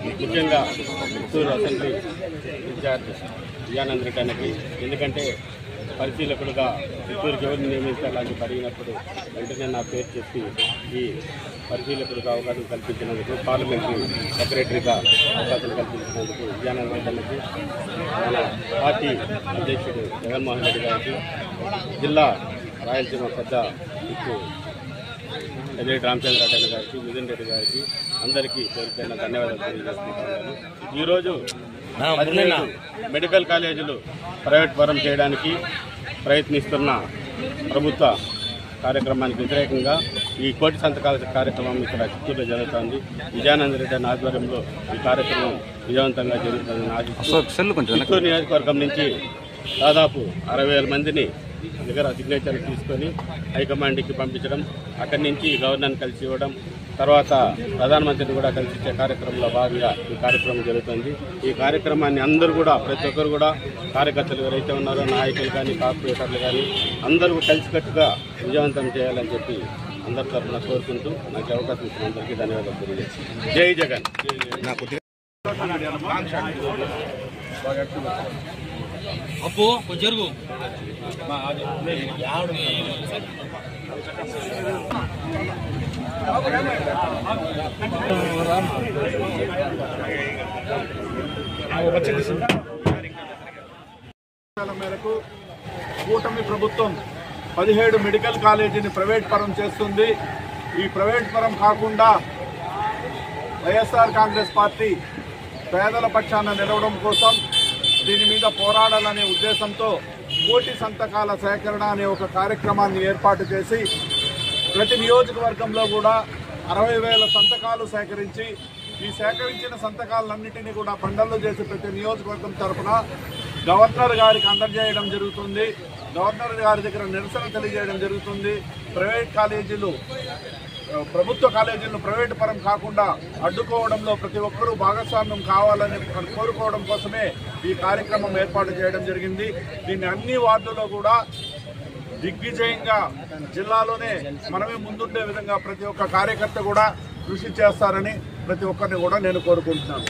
ముఖ్యంగా Chittoor assembly incharge Vijayanand Reddy అన్నకి, ఎందుకంటే పరిశీలకుడుగా చిత్తూరుకి ఎవరిని నియమించాలని అడిగినప్పుడు వెంటనే నా పేరు చెప్పి ఈ పరిశీలకుడిగా అవకాశం కల్పించినందుకు, పార్లమెంటరీ సెక్రటరీగా అవకాశం కల్పించినందుకు విజయానంద్ రెడ్డి అన్నకి, మన పార్టీ అధ్యక్షుడు జగన్మోహన్ రెడ్డి గారికి, జిల్లా రాయలసీమ పెద్ద ఎదిరెడ్డి రామచంద్రారెడ్డి గారికి, మిథున్ రెడ్డి గారికి అందరికీ పేరుపైన ధన్యవాదాలు తెలియజేసుకుంటున్నాను. ఈరోజు 17 మెడికల్ కాలేజీలు ప్రైవేట్ పరం చేయడానికి ప్రయత్నిస్తున్న ప్రభుత్వ కార్యక్రమానికి వ్యతిరేకంగా ఈ కోటి సంతకాల కార్యక్రమం ఇక్కడ చిత్తూరులో జరుగుతోంది. విజయానంద రెడ్డి అనే ఆధ్వర్యంలో ఈ కార్యక్రమం విజయవంతంగా జరుగుతుందని ఆశిస్తూ చిత్తూరు నియోజకవర్గం నుంచి దాదాపు 60,000 మందిని దగ్గర సిగ్నేచర్ తీసుకొని హైకమాండ్కి పంపించడం, అక్కడి నుంచి గవర్నర్ని కలిసి ఇవ్వడం, తర్వాత ప్రధానమంత్రిని కూడా కలిసి ఇచ్చే కార్యక్రమంలో భాగంగా ఈ కార్యక్రమం జరుగుతుంది. ఈ కార్యక్రమాన్ని అందరూ కూడా, ప్రతి ఒక్కరు కూడా, కార్యకర్తలు ఎవరైతే ఉన్నారో, నాయకులు కానీ, కార్పొరేటర్లు కానీ అందరూ కలిసికట్టుగా విజయవంతం చేయాలని చెప్పి అందరి తరఫున కోరుకుంటూ నాకు అవకాశం ఇచ్చిన అందరికీ ధన్యవాదాలు తెలియజేస్తాను. జై జగన్. అప్పు జరుగు మేరకు కూటమి ప్రభుత్వం 17 మెడికల్ కాలేజీని ప్రైవేట్ పరం చేస్తుంది. ఈ ప్రైవేట్ పరం కాకుండా వైఎస్ఆర్ కాంగ్రెస్ పార్టీ పేదల పక్షాన నిలవడం కోసం, దీని మీద పోరాడాలనే ఉద్దేశంతో కోటి సంతకాల సేకరణ అనే ఒక కార్యక్రమాన్ని ఏర్పాటు చేసి ప్రతి నియోజకవర్గంలో కూడా 60,000 సంతకాలు సేకరించి, ఈ సేకరించిన సంతకాలన్నింటినీ కూడా బండల్లో చేసి ప్రతి నియోజకవర్గం తరఫున గవర్నర్ గారికి అందజేయడం జరుగుతుంది. గవర్నర్ గారి దగ్గర నిరసన తెలియజేయడం జరుగుతుంది. ప్రైవేట్ కాలేజీలు, ప్రభుత్వ కాలేజీలను ప్రైవేటు పరం కాకుండా అడ్డుకోవడంలో ప్రతి ఒక్కరూ భాగస్వామ్యం కావాలని కోరుకోవడం కోసమే ఈ కార్యక్రమం ఏర్పాటు చేయడం జరిగింది. దీన్ని అన్ని వార్డుల్లో కూడా దిగ్విజయంగా జిల్లాలోనే మనమే ముందుండే విధంగా ప్రతి ఒక్క కార్యకర్త కూడా కృషి చేస్తారని ప్రతి ఒక్కరిని కూడా నేను కోరుకుంటున్నాను.